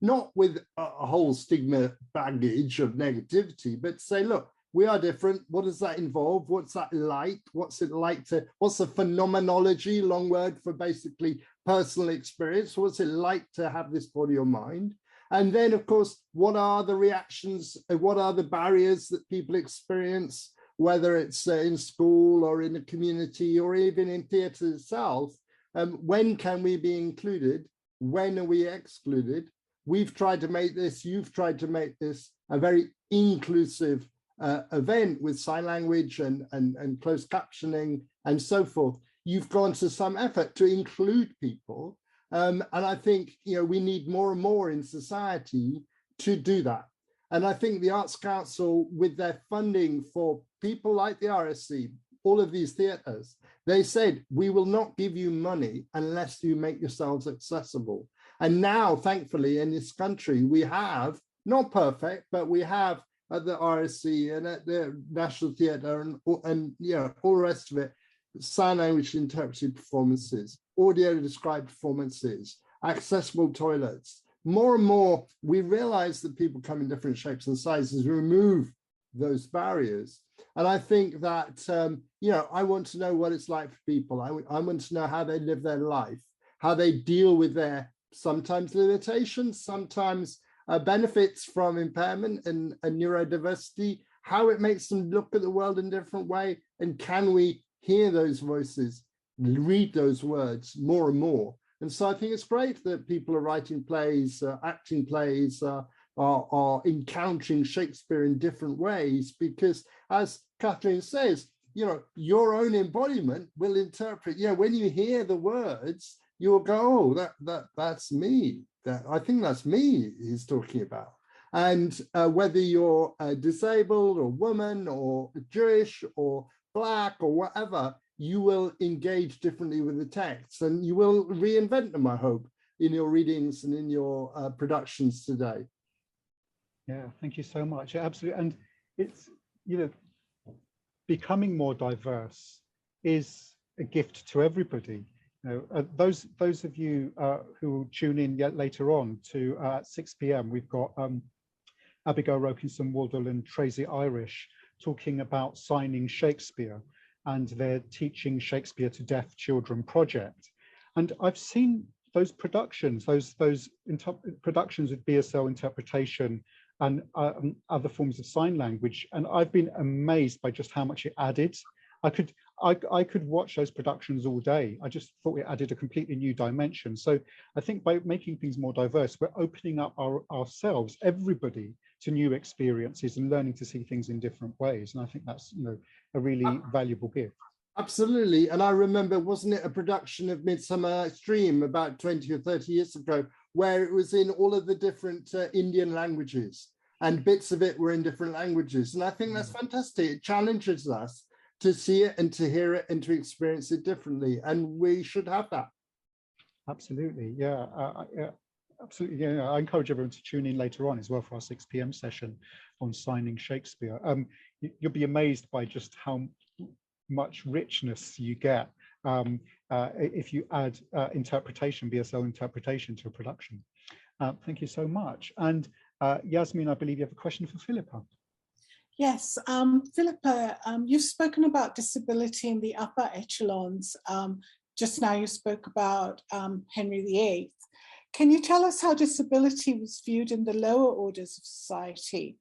not with a whole stigma baggage of negativity, but say, look, we are different. What does that involve? What's that like? What's it like to, what's the phenomenology, long word for basically personal experience? What's it like to have this body or mind? And then, of course, what are the reactions? What are the barriers that people experience, whether it's in school or in the community or even in theatre itself? When can we be included? When are we excluded? We've tried to make this, you've tried to make this a very inclusive event with sign language and closed captioning and so forth. You've gone to some effort to include people. And I think, you know, we need more and more in society to do that. And I think the Arts Council, with their funding for people like the RSC, all of these theatres, they said, we will not give you money unless you make yourselves accessible. And now, thankfully, in this country, we have, not perfect, but we have at the RSC and at the National Theatre and you know, all the rest of it, sign language interpreted performances, audio described performances, accessible toilets. More and more, we realize that people come in different shapes and sizes, remove those barriers. And I think that, you know, I want to know what it's like for people. I want to know how they live their life, how they deal with their sometimes limitations, sometimes benefits from impairment and neurodiversity, how it makes them look at the world in a different way. And can we hear those voices, read those words more and more? And so I think it's great that people are writing plays, acting plays, are encountering Shakespeare in different ways, because as Katherine says, your own embodiment will interpret, when you hear the words, you'll go, oh, that's me. I think that's me he's talking about. And whether you're disabled or woman or Jewish or Black or whatever, you will engage differently with the texts, and you will reinvent them, I hope, in your readings and in your productions today. Yeah, thank you so much. Absolutely. And it's, becoming more diverse is a gift to everybody. Those of you who tune in yet later on to 6 p.m, we've got Abigail Rokinson-Waldell and Tracy Irish talking about signing Shakespeare and their Teaching Shakespeare to Deaf Children project. And I've seen those productions, those productions with BSL interpretation and other forms of sign language, and I've been amazed by just how much it added. I could watch those productions all day. I just thought it added a completely new dimension. So I think by making things more diverse, we're opening up ourselves, everybody, to new experiences and learning to see things in different ways. And I think that's a really valuable gift. Absolutely. And I remember, wasn't it a production of Midsummer Stream about 20 or 30 years ago, where it was in all of the different Indian languages, and bits of it were in different languages. And I think that's fantastic. It challenges us to see it and to hear it and to experience it differently. And we should have that. Absolutely. Yeah. Absolutely. Yeah. I encourage everyone to tune in later on as well for our 6 p.m. session on signing Shakespeare. You'll be amazed by just how much richness you get if you add interpretation, BSL interpretation to a production. Thank you so much. And Yasmin, I believe you have a question for Phillipa. Yes, Phillipa, you've spoken about disability in the upper echelons. Just now you spoke about Henry VIII. Can you tell us how disability was viewed in the lower orders of society?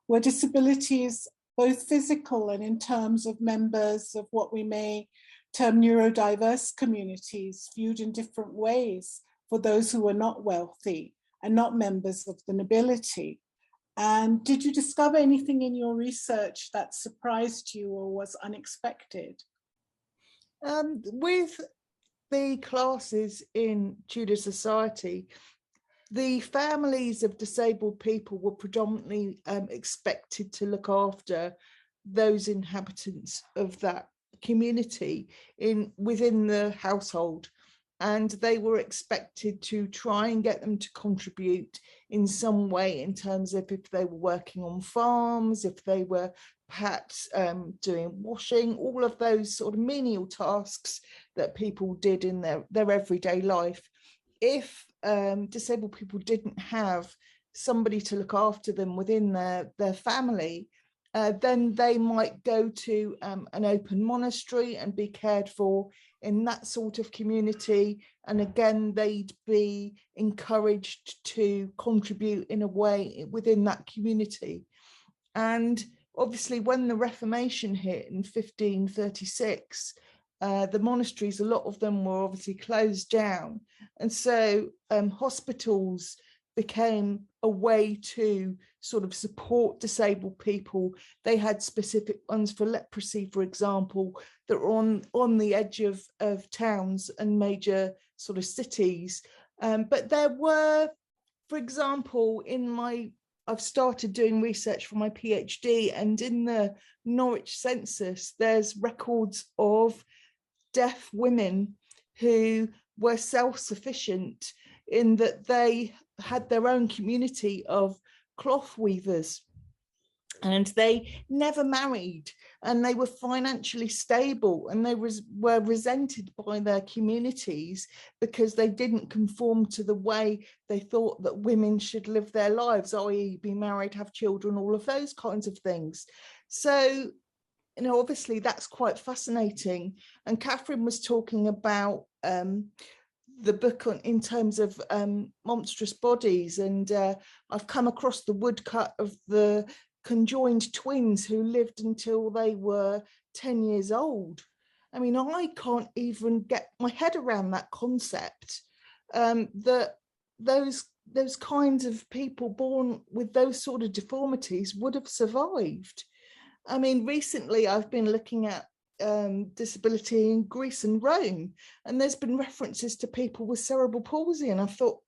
Were disabilities both physical and in terms of members of what we may term neurodiverse communities viewed in different ways for those who were not wealthy and not members of the nobility? And did you discover anything in your research that surprised you or was unexpected? With the classes in Tudor society, the families of disabled people were predominantly expected to look after those inhabitants of that community within the household, and they were expected to try and get them to contribute in some way in terms of if they were working on farms, if they were perhaps doing washing, all of those sort of menial tasks that people did in their everyday life. If disabled people didn't have somebody to look after them within their family, then they might go to an open monastery and be cared for in that sort of community. And again, they'd be encouraged to contribute in a way within that community. And obviously, when the Reformation hit in 1536, the monasteries, a lot of them were obviously closed down. And so hospitals became a way to sort of support disabled people. They had specific ones for leprosy, for example, that were on the edge of towns and major sort of cities. But there were, for example, I've started doing research for my PhD, and in the Norwich census, there's records of deaf women who were self-sufficient in that they had their own community of cloth weavers, and they never married, and they were financially stable, and they were resented by their communities because they didn't conform to the way they thought that women should live their lives, i.e. be married, have children, all of those kinds of things. So, obviously that's quite fascinating. And Katherine was talking about the book in terms of monstrous bodies, and I've come across the woodcut of the conjoined twins who lived until they were 10 years old. I mean, I can't even get my head around that concept, that those those kinds of people born with those sort of deformities would have survived. I mean, recently I've been looking at disability in Greece and Rome, and there's been references to people with cerebral palsy, and I thought,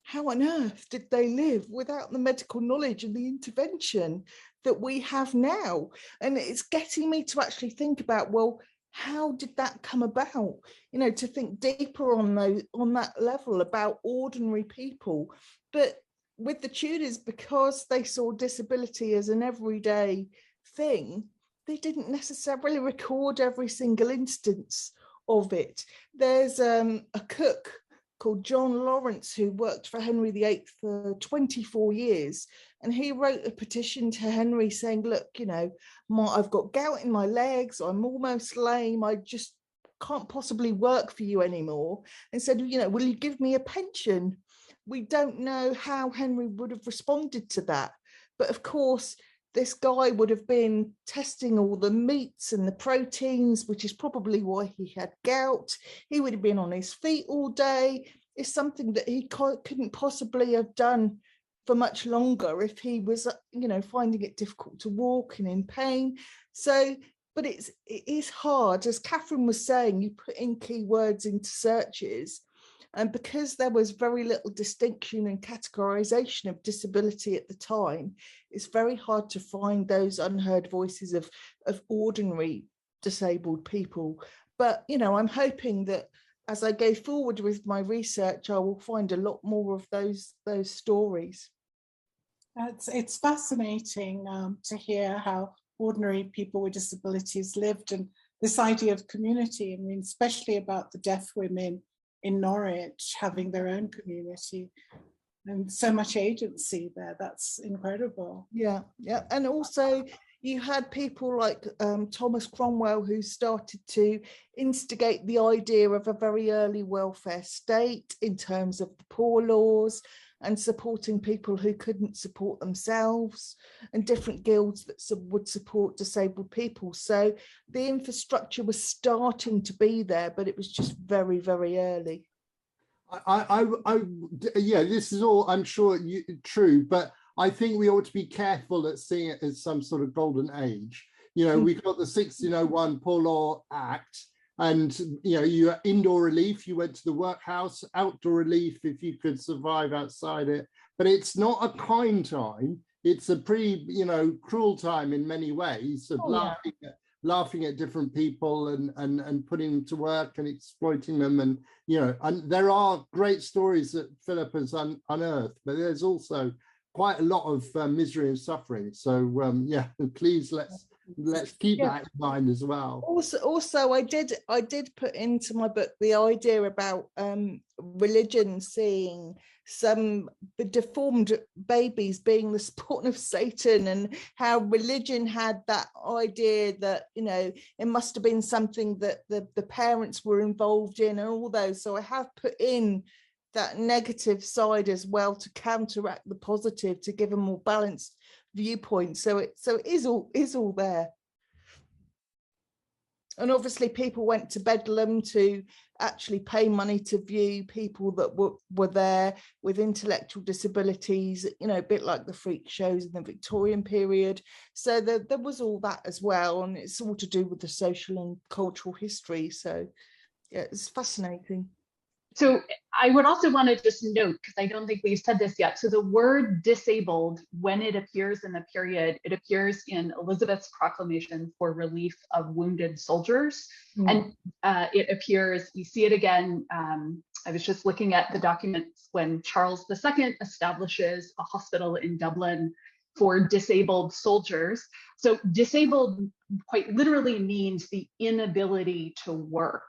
how on earth did they live without the medical knowledge and the intervention that we have now? And it's getting me to actually think about, well, how did that come about? You know, to think deeper on that level about ordinary people. But with the Tudors, because they saw disability as an everyday thing, they didn't necessarily record every single instance of it. There's a cook called John Lawrence who worked for Henry VIII for 24 years, and he wrote a petition to Henry saying, look, you know, I've got gout in my legs, I'm almost lame, I just can't possibly work for you anymore, and said, you know, will you give me a pension? We don't know how Henry would have responded to that, but of course this guy would have been testing all the meats and the proteins, which is probably why he had gout. He would have been on his feet all day. It's something that he couldn't possibly have done for much longer if he was, you know, finding it difficult to walk and in pain. So, but it is hard. As Katherine was saying, you put in keywords into searches, and because there was very little distinction and categorization of disability at the time, it's very hard to find those unheard voices of ordinary disabled people. But, you know, I'm hoping that as I go forward with my research, I will find a lot more of those stories. It's fascinating to hear how ordinary people with disabilities lived, and this idea of community. I mean, especially about the deaf women in Norwich having their own community and so much agency there. That's incredible. Yeah, yeah. And also you had people like Thomas Cromwell, who started to instigate the idea of a very early welfare state in terms of the poor laws and supporting people who couldn't support themselves, and different guilds that would support disabled people. So the infrastructure was starting to be there, but it was just very, very early. Yeah, this is all, I'm sure, true, but I think we ought to be careful at seeing it as some sort of golden age. You know, we've got the 1601 Poor Law Act, and, you know, you indoor relief, you went to the workhouse, outdoor relief if you could survive outside it. But it's not a kind time. It's a pretty, you know, cruel time in many ways of laughing at different people and putting them to work and exploiting them. And, you know, and there are great stories that Philip has unearthed, but there's also quite a lot of misery and suffering. So yeah, please let's keep that in mind as well. Also, I did put into my book the idea about religion seeing some deformed babies being the spawn of Satan, and how religion had that idea that, you know, it must have been something that the parents were involved in and all those. So I have put in that negative side as well to counteract the positive, to give a more balanced viewpoint. So it is all there. And obviously people went to Bedlam to actually pay money to view people that were there with intellectual disabilities, you know, a bit like the freak shows in the Victorian period. So there was all that as well, and it's all to do with the social and cultural history. So yeah, it's fascinating. So I would also want to just note, because I don't think we've said this yet, so the word disabled, when it appears in the period, it appears in Elizabeth's proclamation for relief of wounded soldiers. And it appears, you see it again, I was just looking at the documents when Charles II establishes a hospital in Dublin for disabled soldiers. So disabled quite literally means the inability to work.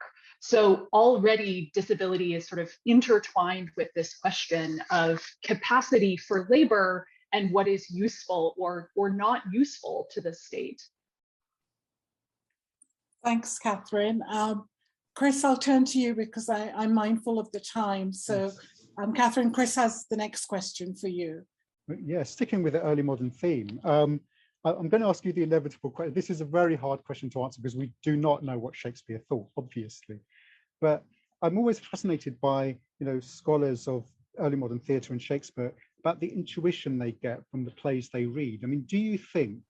So already disability is sort of intertwined with this question of capacity for labor and what is useful or not useful to the state. Thanks, Katherine. Chris, I'll turn to you because I'm mindful of the time. So Katherine, Chris has the next question for you. Yeah, sticking with the early modern theme, I'm going to ask you the inevitable question. This is a very hard question to answer because we do not know what Shakespeare thought, obviously. But I'm always fascinated by, you know, scholars of early modern theatre and Shakespeare, about the intuition they get from the plays they read. I mean, do you think,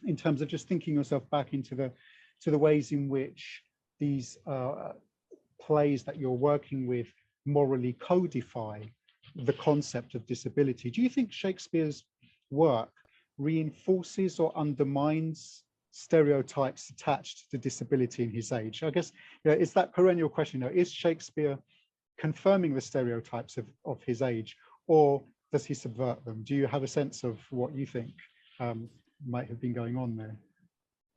in terms of just thinking yourself back into the ways in which these plays that you're working with morally codify the concept of disability, do you think Shakespeare's work reinforces or undermines stereotypes attached to disability in his age? I guess, it's that perennial question, is Shakespeare confirming the stereotypes of his age, or does he subvert them? Do you have a sense of what you think might have been going on there?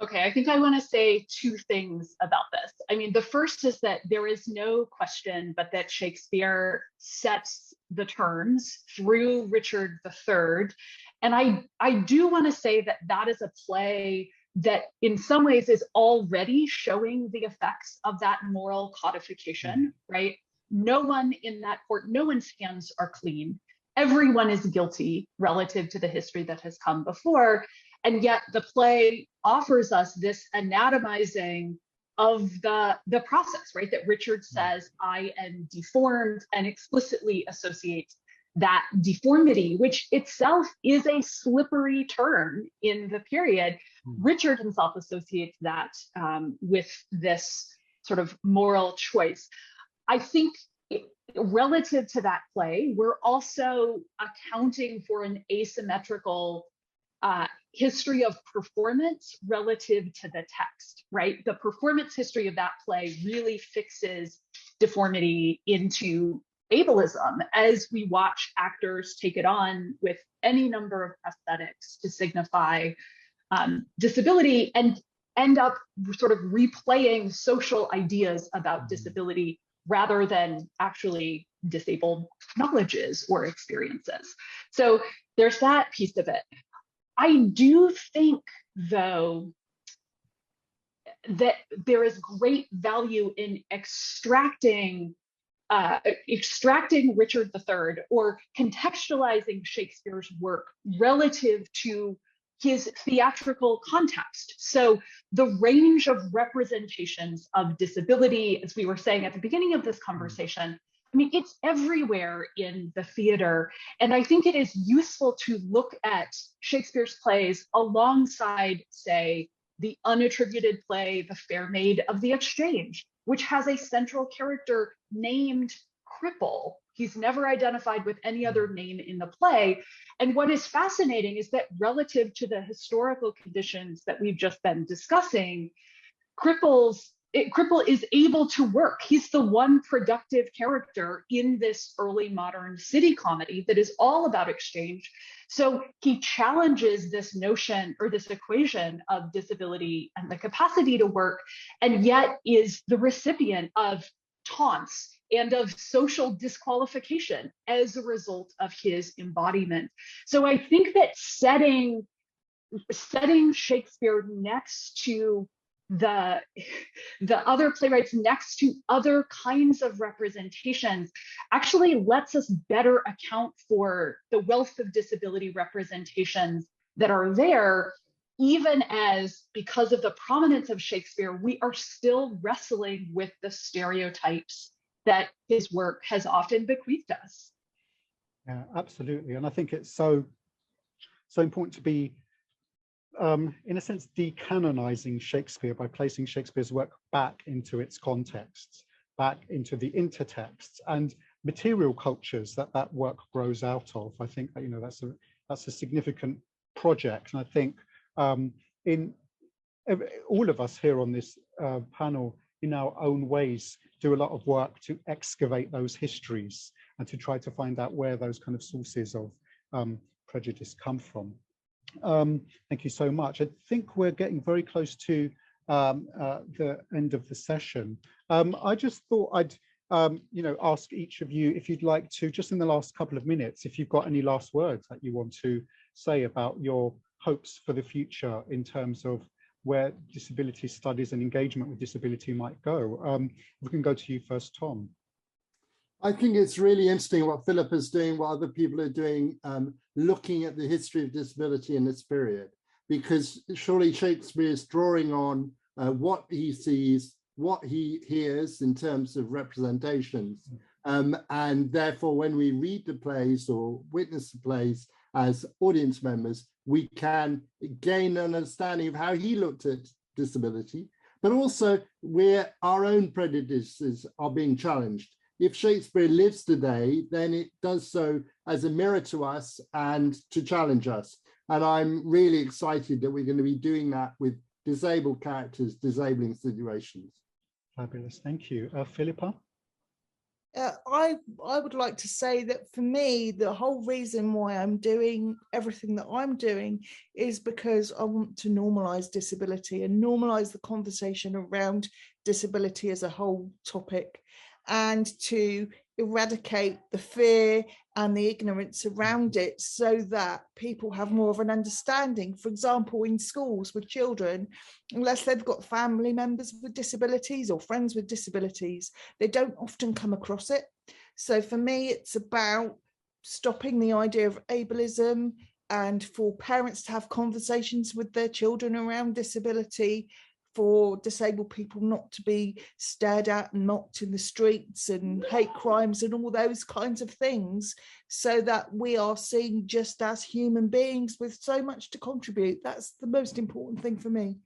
Okay, I think I want to say two things about this. I mean, the first is that there is no question but that Shakespeare sets the terms through Richard III. And I do want to say that that is a play that in some ways is already showing the effects of that moral codification, right? No one in that court, no one's hands are clean. Everyone is guilty relative to the history that has come before. And yet the play offers us this anatomizing of the process, right? That Richard says, I am deformed, and explicitly associates that deformity, which itself is a slippery term in the period. Richard himself associates that with this sort of moral choice. I think relative to that play, we're also accounting for an asymmetrical history of performance relative to the text, right? The performance history of that play really fixes deformity into ableism as we watch actors take it on with any number of prosthetics to signify disability and end up sort of replaying social ideas about disability rather than actually disabled knowledges or experiences. So there's that piece of it. I do think, though, that there is great value in extracting Richard III or contextualizing Shakespeare's work relative to his theatrical context. So the range of representations of disability, as we were saying at the beginning of this conversation, I mean, it's everywhere in the theater. And I think it is useful to look at Shakespeare's plays alongside, say, the unattributed play, The Fair Maid of the Exchange, which has a central character named Cripple. He's never identified with any other name in the play. And what is fascinating is that relative to the historical conditions that we've just been discussing, Cripple is able to work. He's the one productive character in this early modern city comedy that is all about exchange. So he challenges this notion or this equation of disability and the capacity to work, and yet is the recipient of taunts and of social disqualification as a result of his embodiment. So I think that setting Shakespeare next to the other playwrights, next to other kinds of representations, actually lets us better account for the wealth of disability representations that are there, even as, because of the prominence of Shakespeare, we are still wrestling with the stereotypes that his work has often bequeathed us. Yeah, absolutely. And I think it's so important to be, in a sense, decanonizing Shakespeare by placing Shakespeare's work back into its contexts, back into the intertexts and material cultures that work grows out of. I think that, that's a significant project. And I think in all of us here on this panel, in our own ways, do a lot of work to excavate those histories and to try to find out where those kind of sources of prejudice come from. Thank you so much. I think we're getting very close to the end of the session. I just thought I'd ask each of you if you'd like to, just in the last couple of minutes, if you've got any last words that you want to say about your hopes for the future in terms of where disability studies and engagement with disability might go. We can go to you first, Tom. I think it's really interesting what Philippa's doing, what other people are doing, looking at the history of disability in this period, because surely Shakespeare is drawing on what he sees, what he hears in terms of representations, And therefore, when we read the plays or witness the plays as audience members, we can gain an understanding of how he looked at disability, but also where our own prejudices are being challenged. If Shakespeare lives today, then it does so as a mirror to us and to challenge us. And I'm really excited that we're going to be doing that with disabled characters, disabling situations. Fabulous, thank you. Phillipa? I would like to say that for me, the whole reason why I'm doing everything that I'm doing is because I want to normalise disability and normalise the conversation around disability as a whole topic, and to eradicate the fear and the ignorance around it so that people have more of an understanding. For example, in schools with children, unless they've got family members with disabilities or friends with disabilities, they don't often come across it. So for me, it's about stopping the idea of ableism and for parents to have conversations with their children around disability, for disabled people not to be stared at and mocked in the streets and hate crimes and all those kinds of things, so that we are seen just as human beings with so much to contribute. That's the most important thing for me.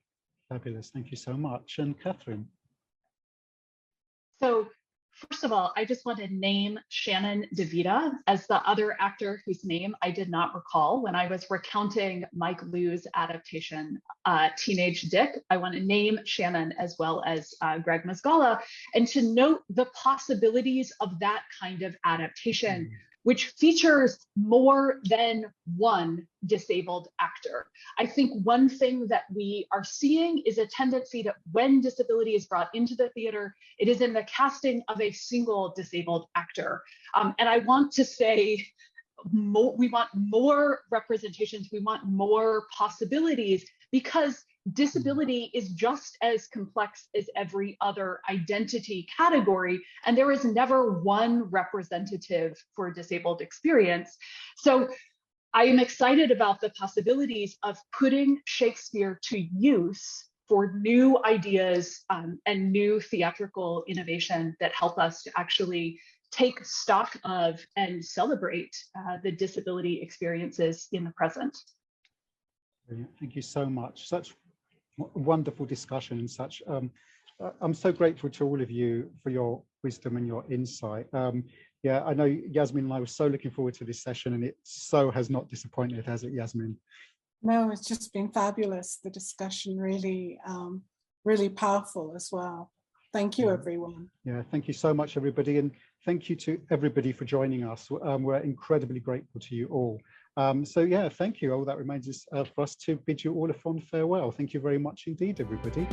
Fabulous, thank you so much. And Katherine? So first of all, I just want to name Shannon DeVita as the other actor whose name I did not recall when I was recounting Mike Liu's adaptation, Teenage Dick. I want to name Shannon as well as Greg Mazgala, and to note the possibilities of that kind of adaptation, which features more than one disabled actor. I think one thing that we are seeing is a tendency that when disability is brought into the theater, it is in the casting of a single disabled actor. And I want to say, we want more representations, we want more possibilities, because disability is just as complex as every other identity category, and there is never one representative for a disabled experience. So I am excited about the possibilities of putting Shakespeare to use for new ideas and new theatrical innovation that help us to actually take stock of and celebrate the disability experiences in the present. Brilliant. Thank you so much. Such wonderful discussion and such. I'm so grateful to all of you for your wisdom and your insight. Yeah, I know Yasmin and I were so looking forward to this session, and it so has not disappointed, has it, Yasmin? No, it's just been fabulous. The discussion really, really powerful as well. Thank you, everyone. Yeah, thank you so much, everybody. And thank you to everybody for joining us. We're incredibly grateful to you all. So yeah, thank you. All that remains is for us to bid you all a fond farewell. Thank you very much indeed, everybody.